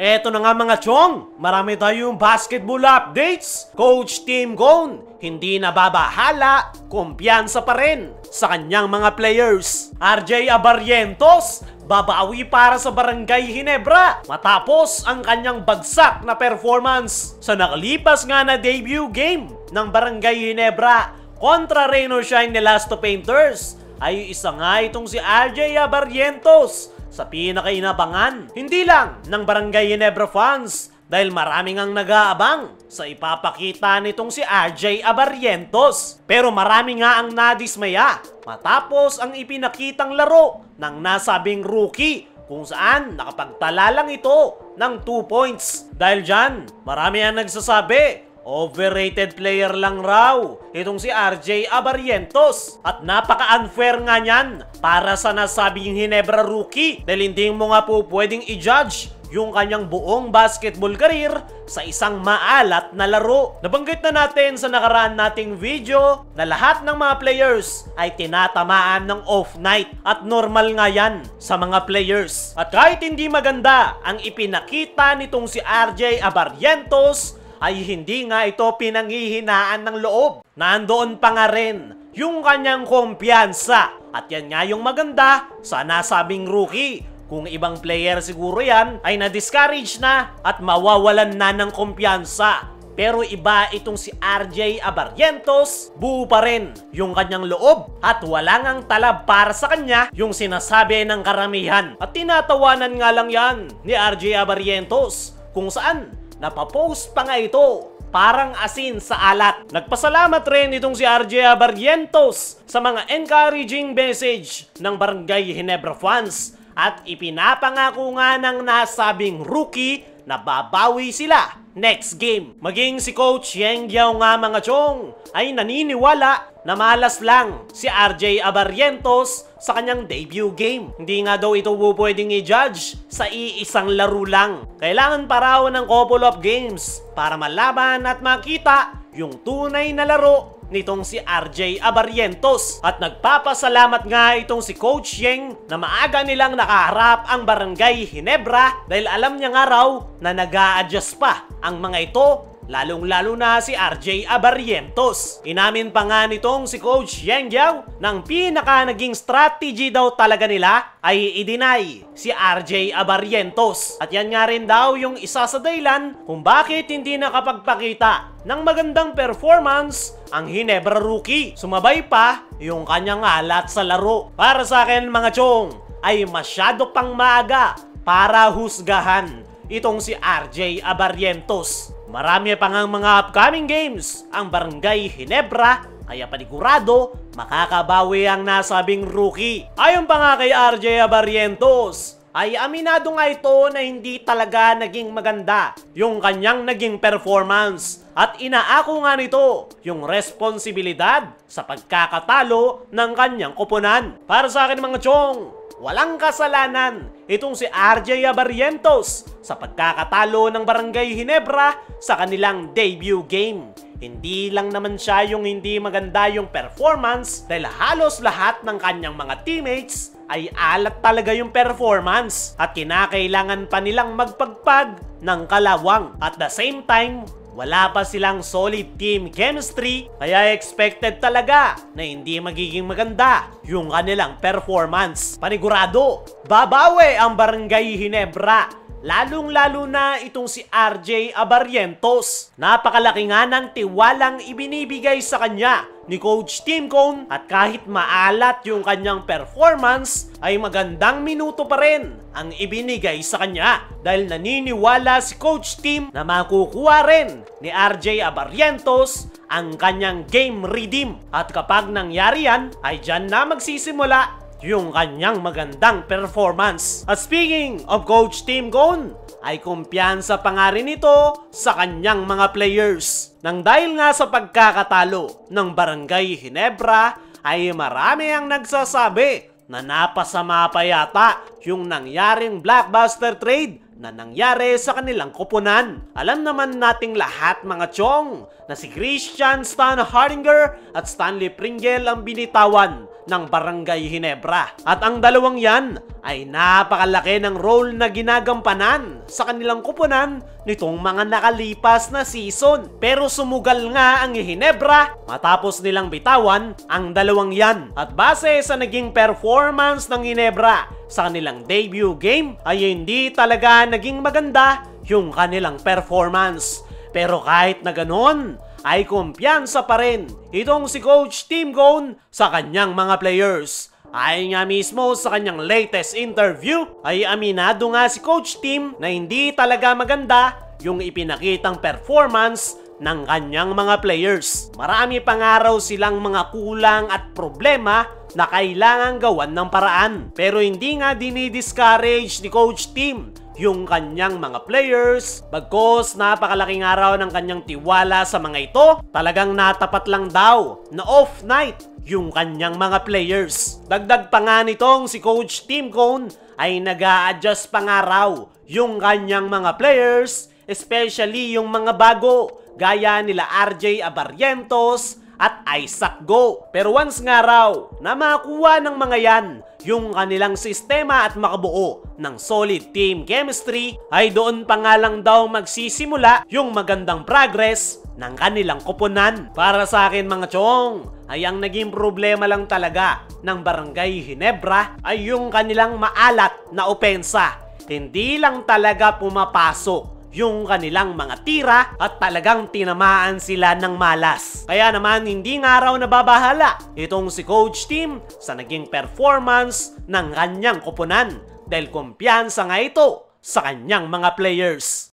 Eto na nga mga chong, marami tayong basketball updates. Coach Tim Cone, hindi nababahala, kumpiyansa pa rin sa kanyang mga players. RJ Abarrientos, babawi para sa Barangay Ginebra matapos ang kanyang bagsak na performance sa nakalipas nga na debut game ng Barangay Ginebra kontra Reno Shine Elasto Painters. Ay isa nga itong si RJ Abarrientos sa pinakainabangan, hindi lang ng Barangay Ginebra fans dahil maraming ang nag-aabang sa ipapakita nitong si RJ Abarrientos. Pero marami nga ang nadismaya matapos ang ipinakitang laro ng nasabing rookie kung saan nakapagtala lang ito ng 2 points. Dahil dyan, marami ang nagsasabi overrated player lang raw itong si RJ Abarrientos at napaka-unfair nga niyan para sa nasabing Ginebra rookie dahil hindi mo nga po pwedeng i-judge yung kanyang buong basketball career sa isang maalat na laro. Nabanggit na natin sa nakaraan nating video na lahat ng mga players ay tinatamaan ng off night at normal nga yan sa mga players. At kahit hindi maganda ang ipinakita nitong si RJ Abarrientos, ay hindi nga ito pinanghihinaan ng loob. Nandoon pa nga rin yung kanyang kumpiyansa. At yan nga yung maganda sa nasabing rookie. Kung ibang player siguro yan ay na-discourage na at mawawalan na ng kumpiyansa. Pero iba itong si RJ Abarrientos, buo pa rin yung kanyang loob at wala ngang talab para sa kanya yung sinasabi ng karamihan. At tinatawanan nga lang yan ni RJ Abarrientos kung saan napapost pa nga ito parang asin sa alat. Nagpasalamat rin itong si RJ Abarrientos sa mga encouraging message ng Barangay Ginebra fans at ipinapangako nga ng nasabing rookie na babawi sila next game. Maging si Coach Yeng Giao nga mga chong ay naniniwala na malas lang si RJ Abarrientos sa kanyang debut game. Hindi nga daw ito pwedeng i-judge sa iisang laro lang. Kailangan pa raw ng couple of games para malaman at makita yung tunay na laro nitong si RJ Abarrientos. At nagpapasalamat nga itong si Coach Yeng na maaga nilang nakaharap ang Barangay Ginebra dahil alam niya nga raw na nag-a-adjust pa ang mga ito, lalong-lalo na si RJ Abarrientos. Inamin pa nga nitong si Coach Yeng Giao ng pinaka naging strategy daw talaga nila ay i-deny si RJ Abarrientos. At yan nga rin daw yung isa sa dahilan kung bakit hindi nakapagpakita ng magandang performance ang Ginebra rookie. Sumabay pa yung kanyang alat sa laro. Para sa akin mga chong ay masyado pang maaga para husgahan itong si RJ Abarrientos. Marami pa ngang mga upcoming games ang Barangay Ginebra kaya panigurado makakabawi ang nasabing rookie. Ayon pa nga kay RJ Abarrientos ay aminado nga ito na hindi talaga naging maganda yung kanyang naging performance at inaako nga nito yung responsibilidad sa pagkakatalo ng kanyang koponan. Para sa akin mga chong, walang kasalanan itong si RJ Abarrientos sa pagkakatalo ng Barangay Ginebra sa kanilang debut game. Hindi lang naman siya yung hindi maganda yung performance dahil halos lahat ng kanyang mga teammates ay alat talaga yung performance at kinakailangan pa nilang magpagpag ng kalawang. At the same time, wala pa silang solid team chemistry kaya expected talaga na hindi magiging maganda yung kanilang performance. Panigurado, babawi ang Barangay Ginebra, lalong-lalo na itong si RJ Abarrientos. Napakalaki nga ng tiwalang ibinibigay sa kanya ni Coach Tim Cone at kahit maalat yung kanyang performance ay magandang minuto pa rin ang ibinigay sa kanya dahil naniniwala si Coach Tim na makukuha rin ni RJ Abarrientos ang kanyang game redeem at kapag nangyari yan ay dyan na magsisimula yung kanyang magandang performance. At speaking of Coach Tim Cone, ay kumpiyansa pa nga rin ito sa kanyang mga players. Nang dahil nga sa pagkakatalo ng Barangay Ginebra, ay marami ang nagsasabi na napasama pa yata yung nangyaring blockbuster trade na nangyari sa kanilang koponan. Alam naman nating lahat mga chong na si Christian Stan Hardinger at Stanley Pringle ang binitawan ng Barangay Ginebra. At ang dalawang yan ay napakalaki ng role na ginagampanan sa kanilang kupunan nitong mga nakalipas na season. Pero sumugal nga ang Ginebra matapos nilang bitawan ang dalawang yan. At base sa naging performance ng Ginebra sa kanilang debut game ay hindi talaga naging maganda yung kanilang performance. Pero kahit na ganon, ay kumpiyansa pa rin itong si Coach Tim Cone sa kanyang mga players. Ay nga mismo sa kanyang latest interview ay aminado nga si Coach Tim na hindi talaga maganda yung ipinakitang performance ng kanyang mga players. Marami pang araw silang mga kulang at problema na kailangang gawan ng paraan. Pero hindi nga dinidiscourage ni Coach Tim yung kanyang mga players. Bagkos napakalaking araw ng kanyang tiwala sa mga ito, talagang natapat lang daw na off night yung kanyang mga players. Dagdag pa nga nitong si Coach Tim Cone ay nag-a-adjust pa nga raw yung kanyang mga players, especially yung mga bago gaya nila RJ Abarrientos at Isaac Go. Pero once nga raw na makuha ng mga yan yung kanilang sistema at makabuo ng solid team chemistry, ay doon pa nga lang daw magsisimula yung magandang progress ng kanilang koponan. Para sa akin mga chong, ay ang naging problema lang talaga ng Barangay Ginebra ay yung kanilang maalat na opensa. Hindi lang talaga pumapasok yung kanilang mga tira at talagang tinamaan sila ng malas. Kaya naman hindi nga raw nababahala itong si Coach Tim sa naging performance ng kanyang koponan dahil kumpiyansa nga ito sa kanyang mga players.